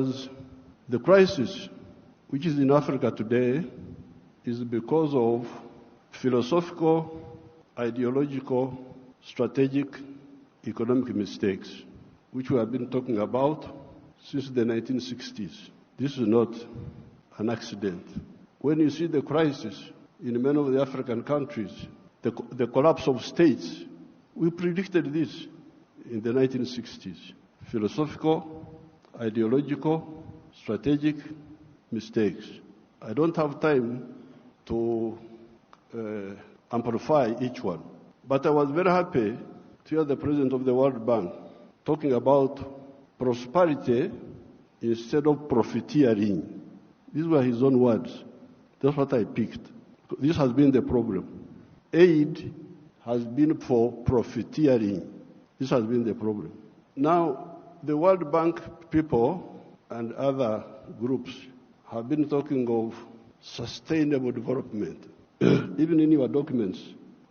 because the crisis which is in Africa today is because of philosophical, ideological, strategic, economic mistakes, which we have been talking about since the 1960s. This is not an accident. When you see the crisis in many of the African countries, the collapse of states, we predicted this in the 1960s. Philosophical, ideological, strategic mistakes. I don't have time to amplify each one. But I was very happy to hear the president of the World Bank talking about prosperity instead of profiteering. These were his own words. That's what I picked. This has been the problem. Aid has been for profiteering. This has been the problem. Now, the World Bank people and other groups have been talking of sustainable development. Even in your documents,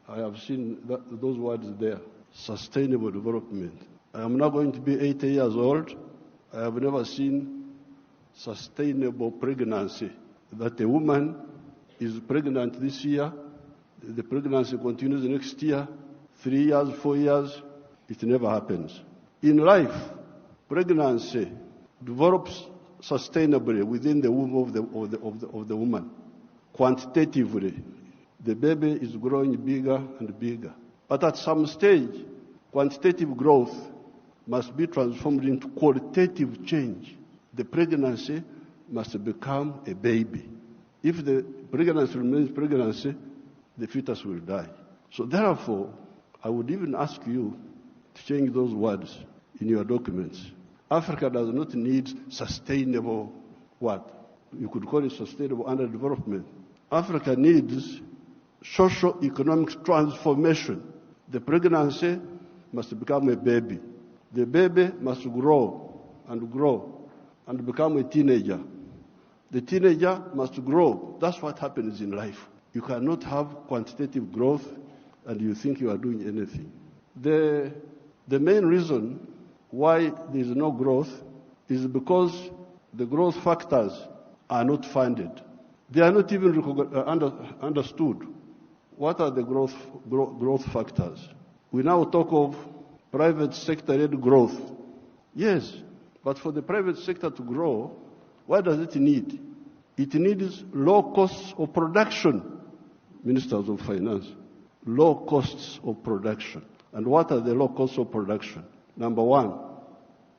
I have seen those words there. Sustainable development. I am now going to be 80 years old. I have never seen sustainable pregnancy. That a woman is pregnant this year, the pregnancy continues next year, 3 years, 4 years, it never happens. In life, pregnancy develops sustainably within the womb of the woman. Quantitatively, the baby is growing bigger and bigger. But at some stage, quantitative growth must be transformed into qualitative change. The pregnancy must become a baby. If the pregnancy remains pregnancy, the fetus will die. So therefore, I would even ask you to change those words in your documents. Africa does not need sustainable what? You could call it sustainable underdevelopment. Africa needs socio-economic transformation. The pregnancy must become a baby. The baby must grow and become a teenager. The teenager must grow. That's what happens in life. You cannot have quantitative growth and you think you are doing anything. The main reason why there is no growth is because the growth factors are not funded. They are not even understood. What are the growth factors? We now talk of private sector-led growth. Yes, but for the private sector to grow, what does it need? It needs low costs of production. Ministers of Finance, low costs of production. And what are the low costs of production? Number one,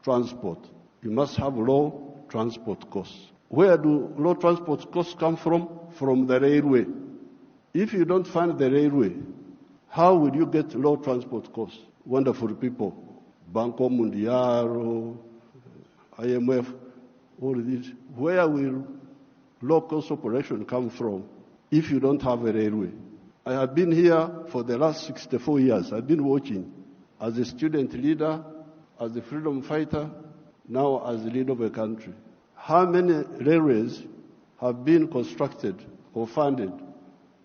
transport. You must have low transport costs. Where do low transport costs come from? From the railway. If you don't fund the railway, how will you get low transport costs? Wonderful people. Banco Mundial, IMF, all these. Where will low cost of production come from if you don't have a railway? I have been here for the last 64 years. I've been watching as a student leader, as a freedom fighter, now as the leader of a country. How many railways have been constructed or funded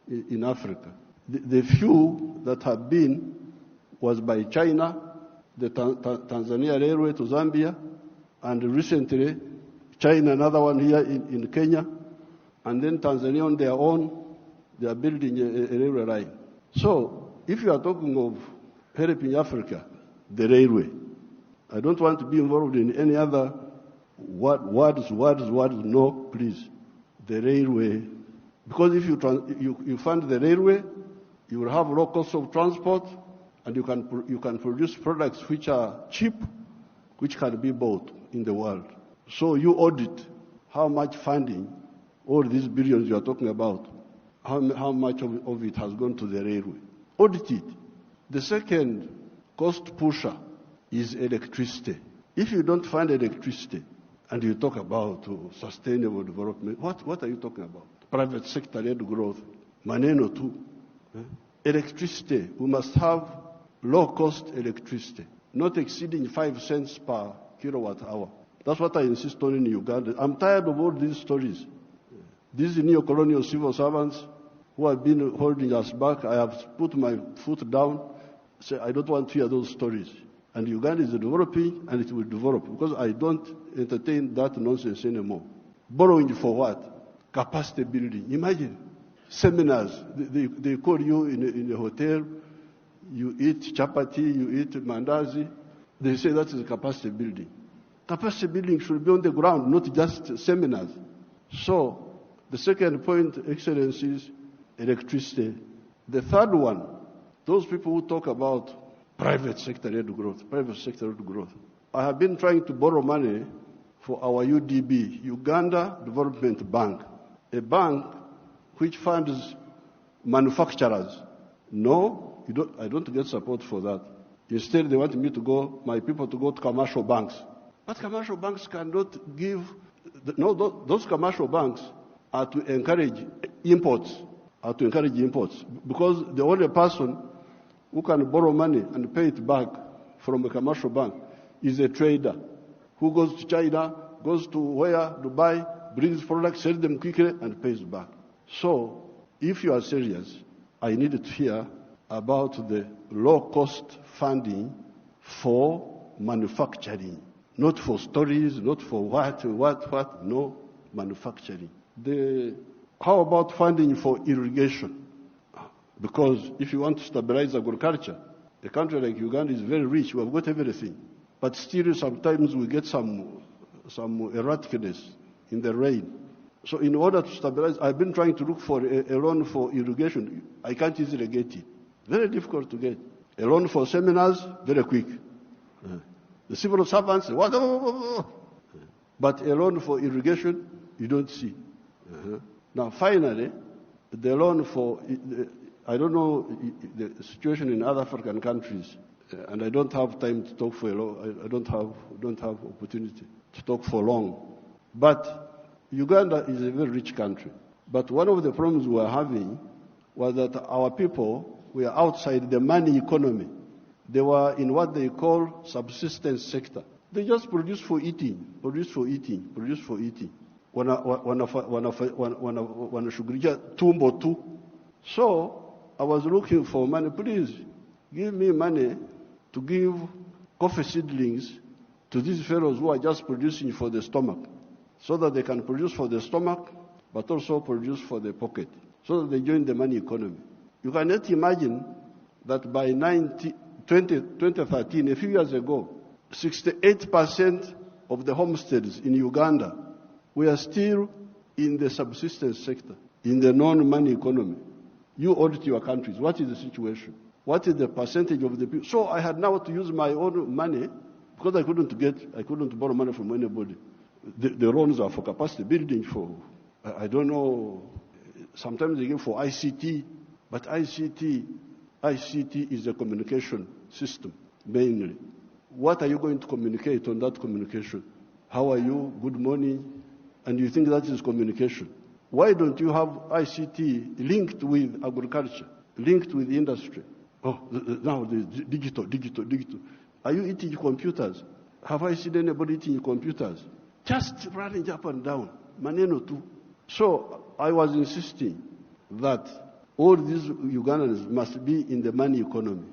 in Africa? The few that have been was by China, the Tanzania Railway to Zambia, and recently China, another one here in Kenya, and then Tanzania on their own, they are building a railway line. So, if you are talking of helping Africa, the railway, I don't want to be involved in any other words, no, please. The railway. Because if you fund the railway, you will have low cost of transport, and you can produce products which are cheap, which can be bought in the world. So you audit how much funding, all these billions you are talking about, how much of it has gone to the railway. Audit it. The second cost pusher is electricity. If you don't find electricity and you talk about sustainable development, what are you talking about? Private sector-led growth, maneno too. Electricity, we must have low-cost electricity, not exceeding 5 cents per kilowatt hour. That's what I insist on in Uganda. I'm tired of all these stories. These neo-colonial civil servants who have been holding us back, I have put my foot down, say, I don't want to hear those stories. And Uganda is developing, and it will develop, because I don't entertain that nonsense anymore. Borrowing for what? Capacity building. Imagine seminars. They call you in a hotel, you eat chapati, you eat mandazi. They say that is capacity building. Capacity building should be on the ground, not just seminars. So, the second point, Excellencies, electricity. The third one, those people who talk about private sector-led growth, private sector-led growth. I have been trying to borrow money for our UDB, Uganda Development Bank, a bank which funds manufacturers. No, I don't get support for that. Instead, they want me to go, my people to go to commercial banks. But commercial banks cannot give, those commercial banks are to encourage imports, because the only person who can borrow money and pay it back from a commercial bank is a trader who goes to China, goes to Dubai, brings products, sells them quickly, and pays back. So, if you are serious, I need to hear about the low-cost funding for manufacturing. Not for stories, not for what, no, manufacturing. How about funding for irrigation? Because if you want to stabilize agriculture, a country like Uganda is very rich, we have got everything. But still sometimes we get some erraticness in the rain. So in order to stabilize, I've been trying to look for a loan for irrigation. I can't easily get it. Very difficult to get. A loan for seminars, very quick. The civil servants, what? But a loan for irrigation, you don't see. Now, finally, the loan for, I don't know the situation in other African countries, and I don't have time to talk for a long, I don't have opportunity to talk for long. But Uganda is a very rich country. But one of the problems we were having was that our people were outside the money economy. They were in what they call subsistence sector. They just produce for eating. Wanashughulikia tumbo tu. So I was looking for money. Please give me money to give coffee seedlings to these fellows who are just producing for the stomach, so that they can produce for the stomach, but also produce for the pocket, so that they join the money economy. You cannot imagine that by 2013, a few years ago, 68% of the homesteads in Uganda were still in the subsistence sector, in the non-money economy. You audit your countries. What is the situation? What is the percentage of the people? So I had now to use my own money, because I couldn't borrow money from anybody. The loans are for capacity building, for, I don't know, sometimes they give for ICT, but ICT is a communication system, mainly. What are you going to communicate on that communication? How are you? Good morning. And you think that is communication. Why don't you have ICT linked with agriculture, linked with industry? Oh, now the digital. Are you eating computers? Have I seen anybody eating computers? Just running up and down. Maneno too. So I was insisting that all these Ugandans must be in the money economy.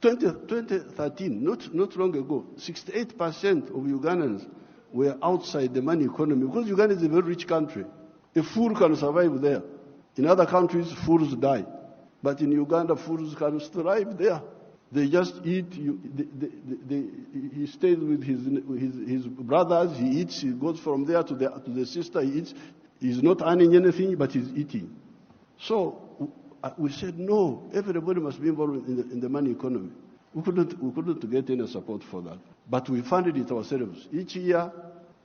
2013, not long ago, 68% of Ugandans were outside the money economy, because Uganda is a very rich country. A fool can survive there. In other countries, fools die. But in Uganda, fools can thrive there. They just eat. He stays with his brothers. He eats. He goes from there to the sister. He eats. He's not earning anything, but he's eating. So we said no. Everybody must be involved in the money economy. We couldn't get any support for that, but we funded it ourselves. Each year,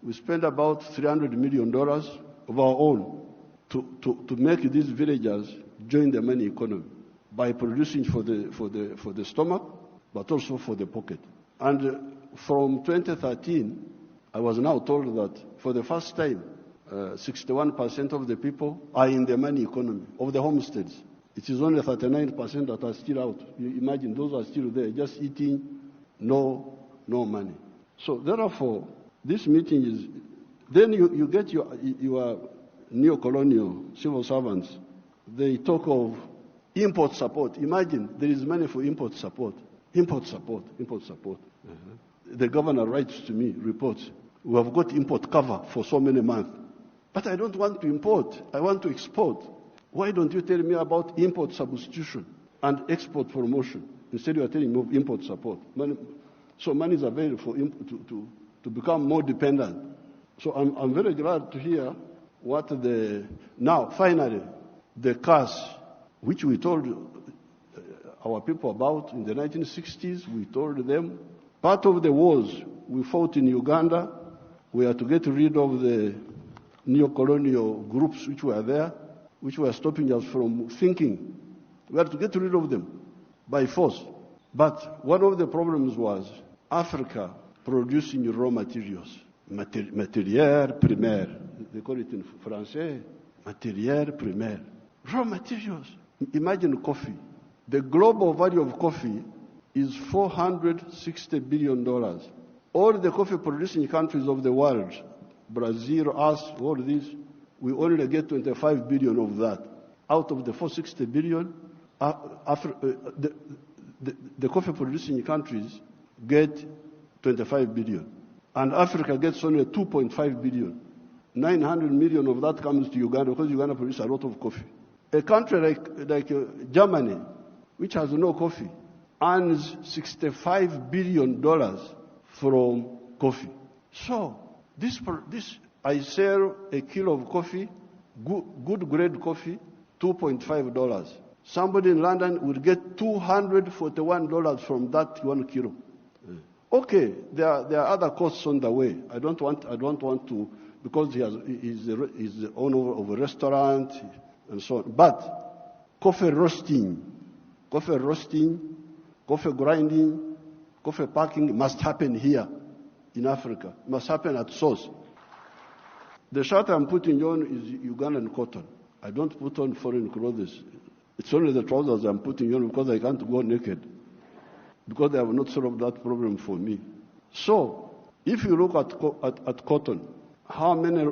we spend about $300 million of our own to make these villagers join the money economy by producing for the stomach, but also for the pocket. And from 2013, I was now told that for the first time, 61% of the people are in the money economy of the homesteads. It is only 39% that are still out. You imagine those are still there, just eating, no money. So therefore, this meeting is. Then you get your neo-colonial civil servants. They talk of import support. Imagine there is money for import support. Import support. The governor writes to me, reports, we have got import cover for so many months. But I don't want to import. I want to export. Why don't you tell me about import substitution and export promotion? Instead you are telling me of import support. Money is available for to become more dependent. So I'm very glad to hear what finally, the cash, which we told our people about in the 1960s, we told them, part of the wars we fought in Uganda, we had to get rid of the neo-colonial groups which were there, which were stopping us from thinking. We had to get rid of them by force. But one of the problems was Africa producing raw materials. Matière primaire. They call it in Français, matière primaire. Raw materials. Imagine coffee. The global value of coffee is $460 billion. All the coffee producing countries of the world, Brazil, us, all these, we only get 25 billion of that. Out of the 460 billion, the coffee producing countries get 25 billion. And Africa gets only 2.5 billion. 900 million of that comes to Uganda because Uganda produces a lot of coffee. A country like Germany, which has no coffee, earns $65 billion from coffee. So, this I sell a kilo of coffee, good grade coffee, $2.5. Somebody in London will get $241 from that 1 kilo. Okay, there are other costs on the way. I don't want to, because he's the owner of a restaurant and so on. But coffee roasting, coffee grinding, coffee packing must happen here in Africa. It must happen at source. The shirt I'm putting on is Ugandan cotton. I don't put on foreign clothes. It's only the trousers I'm putting on because I can't go naked. Because they have not solved that problem for me. So, if you look at cotton, how many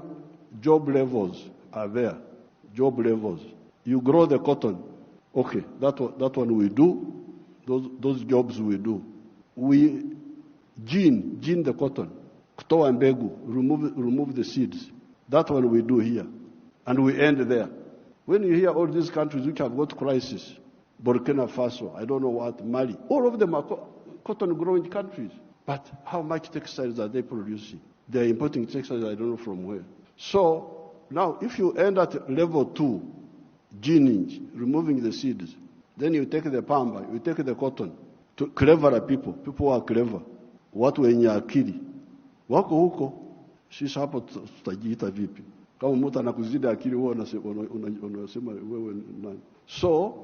job levels are there? Job levels. You grow the cotton. Okay, that one we do. Those jobs we do. We gene the cotton. Kutoa mbegu, remove the seeds. That one we do here. And we end there. When you hear all these countries which have got crisis, Burkina Faso, I don't know what, Mali, all of them are cotton growing countries. But how much textiles are they producing? They are importing textiles, I don't know from where. So, now if you end at level 2, gining, removing the seeds, then you take the pamba, you take the cotton, to cleverer people who are clever, watu wenye akili, wako huko, sisi hapo tutajiita vipi? Kama mtu anakuzidi akili wewe unasema wewe nani? So,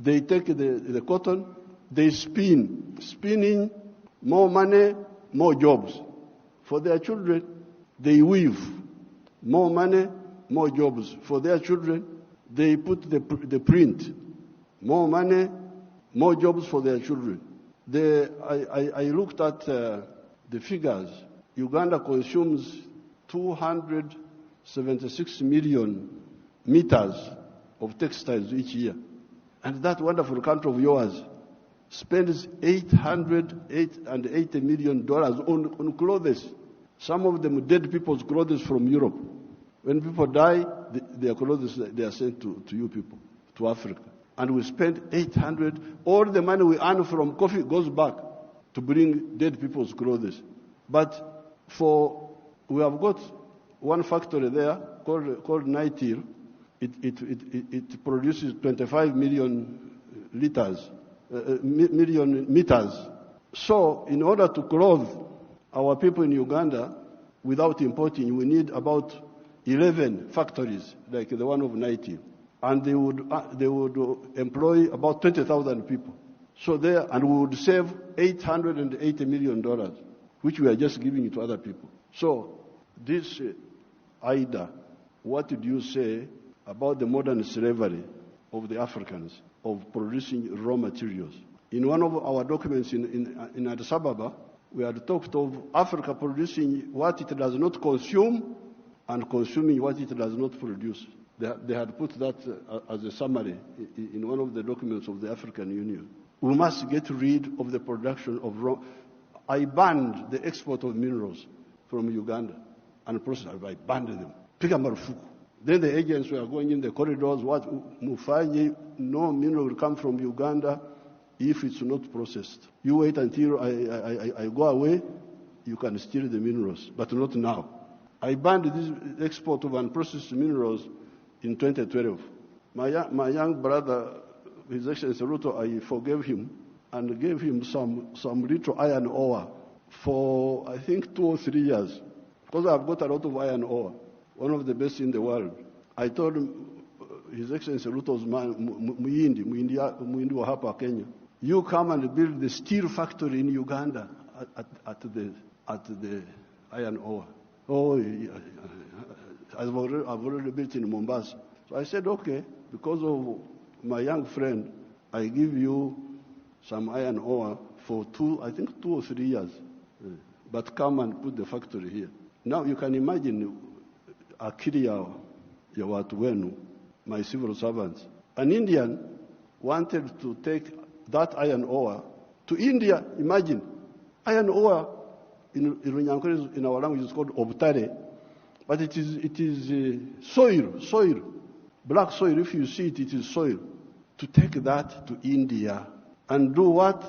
they take the cotton, they spinning, more money, more jobs. For their children, they weave, more money, more jobs. For their children, they put the print, more money, more jobs for their children. I looked at the figures. Uganda consumes 276 million meters of textiles each year. And that wonderful country of yours spends $880 million on clothes. Some of them dead people's clothes from Europe. When people die, their clothes, they are sent to you people, to Africa. And we spend 800, all the money we earn from coffee goes back to bring dead people's clothes. But we have got one factory there called Nitil. It produces 25 million million meters. So, in order to clothe our people in Uganda without importing, we need about 11 factories like the one of Nitil, and they would employ about 20,000 people. So and we would save $880 million, which we are just giving to other people. So, this Ida, what did you say about the modern slavery of the Africans of producing raw materials? In one of our documents in Addis Ababa, we had talked of Africa producing what it does not consume and consuming what it does not produce. They had put that as a summary in one of the documents of the African Union. We must get rid of the production of raw. I banned the export of minerals from Uganda and process. I banned them. Piga marufuku. Then the agents were going in the corridors. What Mufanyi? No mineral will come from Uganda if it's not processed. You wait until I go away. You can steal the minerals, but not now. I banned this export of unprocessed minerals in 2012. My young brother, His Excellency Ruto, I forgave him and gave him some little iron ore for, I think, 2 or 3 years. Because I've got a lot of iron ore, one of the best in the world. I told him, His Excellency Ruto's man, Muindi wa hapa Kenya, you come and build the steel factory in Uganda at the iron ore. Oh, I've already built in Mombasa. So I said, okay, because of my young friend, I give you some iron ore for 2 or 3 years. But come and put the factory here. Now you can imagine akili ya watu wenu, my civil servants. An Indian wanted to take that iron ore to India. Imagine, iron ore in our language is called obtare, but it is soil, black soil. If you see it, it is soil. To take that to India and do what?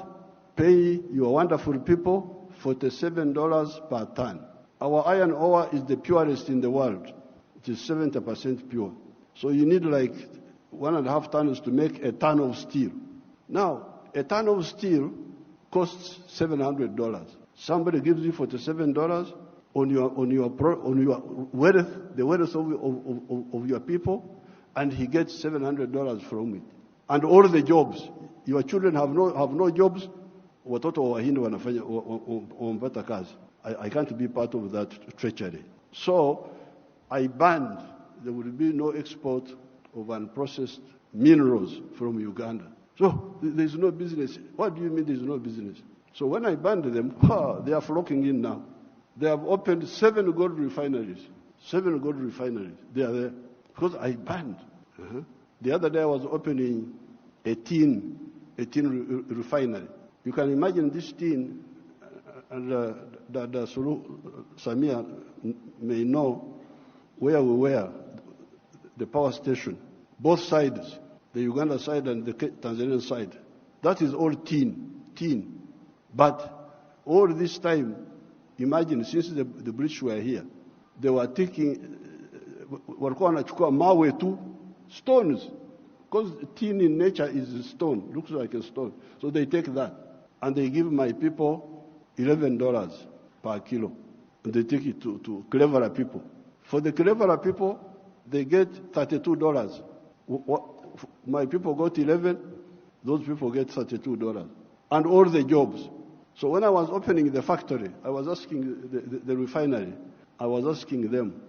Pay your wonderful people $47 per ton. Our iron ore is the purest in the world. It is 70% pure. So you need like 1.5 tons to make a ton of steel. Now, a ton of steel costs $700. Somebody gives you $47 on your wealth, the wealth of your people, and he gets $700 from it. And all the jobs. Your children have no jobs. Watoto wa Wahindi wanafanya wampata kazi. I can't be part of that treachery. So I banned, there will be no export of unprocessed minerals from Uganda. So there's no business. What do you mean there's no business? So when I banned them, they are flocking in now. They have opened 7 gold refineries. 7 gold refineries. They are there. Because I banned. The other day I was opening a tin refinery. You can imagine this tin, and Samia may know where we were, the power station. Both sides, the Uganda side and the Tanzanian side. That is all tin. But all this time, imagine, since the British were here, they were taking, walikuwa wanachukua mawe tu, stones. Because tin in nature is a stone, looks like a stone. So they take that, and they give my people $11 per kilo. And they take it to cleverer people. For the cleverer people, they get $32. My people got 11, those people get $32. And all the jobs. So when I was opening the factory, I was asking the refinery, I was asking them,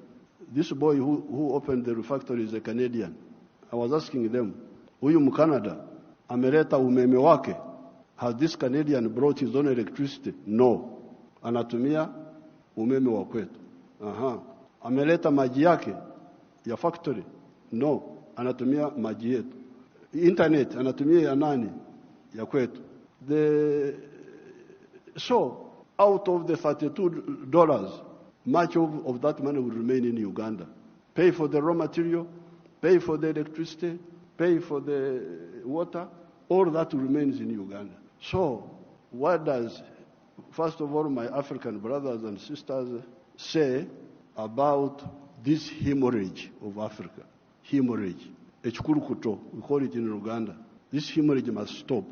this boy who opened the factory is a Canadian. I was asking them, huyu Mcanada, ameleta umeme wake? Has this Canadian brought his own electricity? No. Anatumia umeme wa kwetu. Ameleta maji yake ya factory? No. Anatumia maji yetu. Internet, anatumia ya nani? Ya kwetu. So, out of the $32, much of that money will remain in Uganda. Pay for the raw material, pay for the electricity, pay for the water, all that remains in Uganda. So, what does, first of all, my African brothers and sisters say about this hemorrhage of Africa? Hemorrhage. Echikurukuto, we call it in Uganda. This hemorrhage must stop.